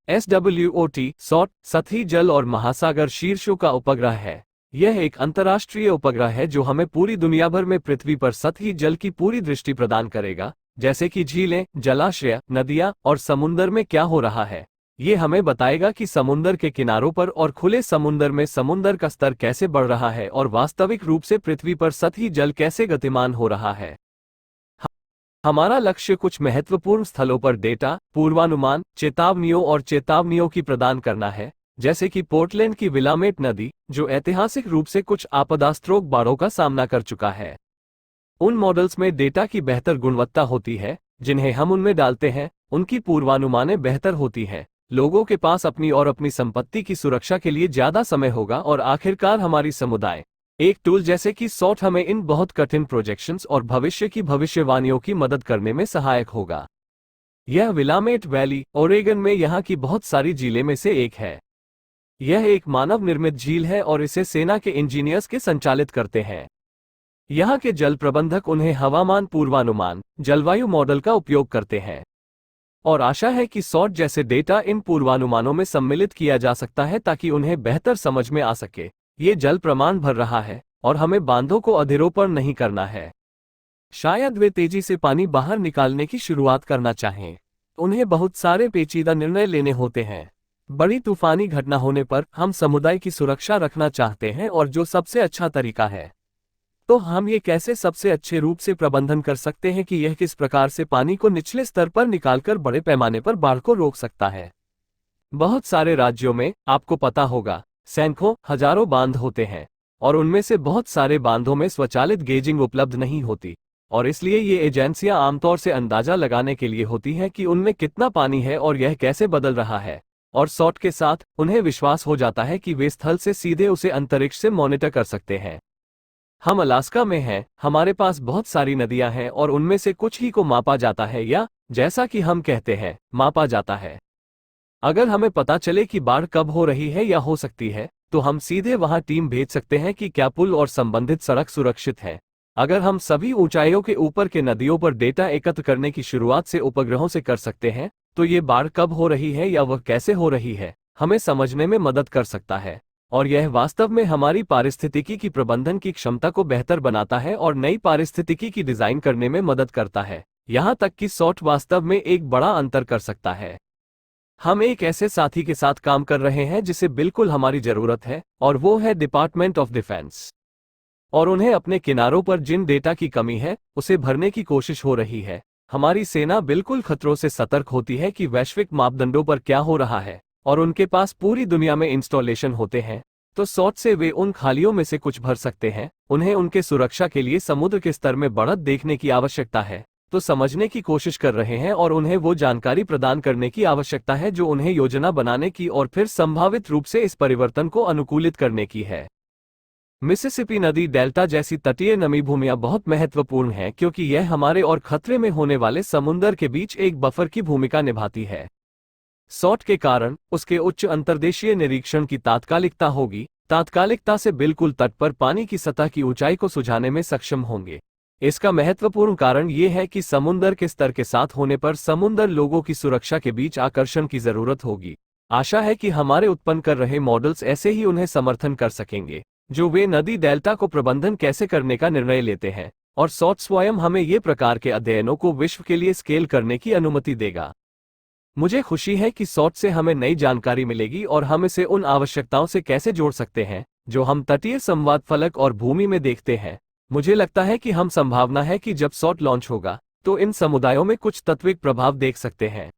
SWOT short सतही जल और महासागर शीर्षों का उपग्रह है। यह एक अंतर्राष्ट्रीय उपग्रह है जो हमें पूरी दुनिया भर में पृथ्वी पर सतही जल की पूरी दृष्टि प्रदान करेगा, जैसे कि झीलें, जलाशय, नदियां और समुद्र में क्या हो रहा है। ये हमें बताएगा कि समुद्र के किनारों पर और खुले समुद्र में समुद्र का स्तर कैसे बढ़ रहा है और वास्तविक रूप से पृथ्वी पर सतही जल कैसे गतिमान हो रहा है। हमारा लक्ष्य कुछ महत्वपूर्ण स्थलों पर डेटा, पूर्वानुमान, चेतावनियों और चेतावनियों की प्रदान करना है, जैसे कि पोर्टलैंड की विलामेट नदी, जो ऐतिहासिक रूप से कुछ आपदास्त्रोक बाढ़ों का सामना कर चुका है। उन मॉडल्स में डेटा की बेहतर गुणवत्ता होती है जिन्हें हम उनमें डालते हैं, उनकी पूर्वानुमानें बेहतर होती हैं, लोगों के पास अपनी और अपनी संपत्ति की सुरक्षा के लिए ज्यादा समय होगा और आखिरकार हमारी समुदाय एक टूल जैसे कि सॉट हमें इन बहुत कठिन प्रोजेक्शंस और भविष्य की भविष्यवाणियों की मदद करने में सहायक होगा। यह विलामेट वैली, ओरेगन में यहाँ की बहुत सारी झीलें में से एक है। यह एक मानव निर्मित झील है और इसे सेना के इंजीनियर्स के संचालित करते हैं। यहाँ के जल प्रबंधक उन्हें हवामान पूर्वानुमान, जलवायु मॉडल का उपयोग करते हैं और आशा है कि सॉट जैसे डेटा इन पूर्वानुमानों में सम्मिलित किया जा सकता है ताकि उन्हें बेहतर समझ में आ सके। ये जल प्रमाण भर रहा है और हमें बांधों को अधरोपण नहीं करना है। शायद वे तेजी से पानी बाहर निकालने की शुरुआत करना चाहें। उन्हें बहुत सारे पेचीदा निर्णय लेने होते हैं। बड़ी तूफानी घटना होने पर हम समुदाय की सुरक्षा रखना चाहते हैं और जो सबसे अच्छा तरीका है, तो हम ये कैसे सबसे अच्छे रूप से प्रबंधन कर सकते हैं कि यह किस प्रकार से पानी को निचले स्तर पर निकालकर बड़े पैमाने पर बाढ़ को रोक सकता है। बहुत सारे राज्यों में, आपको पता होगा, सैकड़ों, हजारों बांध होते हैं और उनमें से बहुत सारे बांधों में स्वचालित गेजिंग उपलब्ध नहीं होती और इसलिए ये एजेंसियां आमतौर से अंदाजा लगाने के लिए होती हैं कि उनमें कितना पानी है और यह कैसे बदल रहा है, और सॉट के साथ उन्हें विश्वास हो जाता है कि वे स्थल से सीधे उसे अंतरिक्ष से मॉनिटर कर सकते हैं। हम अलास्का में हैं, हमारे पास बहुत सारी नदियां हैं और उनमें से कुछ ही को मापा जाता है या जैसा कि हम कहते हैं, मापा जाता है। अगर हमें पता चले कि बाढ़ कब हो रही है या हो सकती है, तो हम सीधे वहां टीम भेज सकते हैं कि क्या पुल और संबंधित सड़क सुरक्षित है। अगर हम सभी ऊंचाइयों के ऊपर के नदियों पर डेटा एकत्र करने की शुरुआत से उपग्रहों से कर सकते हैं, तो ये बाढ़ कब हो रही है या वह कैसे हो रही है, हमें समझने में मदद कर सकता है। और यह वास्तव में हमारी पारिस्थितिकी की प्रबंधन की क्षमता को बेहतर बनाता है और नई पारिस्थितिकी की डिजाइन करने में मदद करता है, यहाँ तक कि सॉट वास्तव में एक बड़ा अंतर कर सकता है। हम एक ऐसे साथी के साथ काम कर रहे हैं जिसे बिल्कुल हमारी जरूरत है, और वो है डिपार्टमेंट ऑफ डिफेंस। और उन्हें अपने किनारों पर जिन डेटा की कमी है, उसे भरने की कोशिश हो रही है। हमारी सेना बिल्कुल खतरों से सतर्क होती है कि वैश्विक मापदंडों पर क्या हो रहा है, और उनके पास पूरी दुनिया में इंस्टॉलेशन होते हैं, तो सॉट से वे उन खालियों में से कुछ भर सकते हैं। उन्हें उनके सुरक्षा के लिए समुद्र के स्तर में बढ़त देखने की आवश्यकता है, तो समझने की कोशिश कर रहे हैं और उन्हें वो जानकारी प्रदान करने की आवश्यकता है जो उन्हें योजना बनाने की और फिर संभावित रूप से इस परिवर्तन को अनुकूलित करने की है। मिसिसिपी नदी डेल्टा जैसी तटीय नमी भूमियां बहुत महत्वपूर्ण हैं क्योंकि यह हमारे और खतरे में होने वाले समुद्र के बीच एक बफर की भूमिका निभाती है। सॉट के कारण उसके उच्च अंतर्देशीय निरीक्षण की तात्कालिकता होगी, तात्कालिकता से बिल्कुल तट पर पानी की सतह की ऊंचाई को सुझाने में सक्षम होंगे। इसका महत्वपूर्ण कारण ये है कि समुद्र के स्तर के साथ होने पर समुद्र लोगों की सुरक्षा के बीच आकर्षण की जरूरत होगी। आशा है कि हमारे उत्पन्न कर रहे मॉडल्स ऐसे ही उन्हें समर्थन कर सकेंगे जो वे नदी डेल्टा को प्रबंधन कैसे करने का निर्णय लेते हैं, और सॉट स्वयं हमें ये प्रकार के अध्ययनों को विश्व के लिए स्केल करने की अनुमति देगा। मुझे खुशी है कि सॉट से हमें नई जानकारी मिलेगी और हम इसे उन आवश्यकताओं से कैसे जोड़ सकते हैं जो हम तटीय संवाद फलक और भूमि में देखते हैं। मुझे लगता है कि हम संभावना है कि जब सॉट लॉन्च होगा तो इन समुदायों में कुछ तात्विक प्रभाव देख सकते हैं।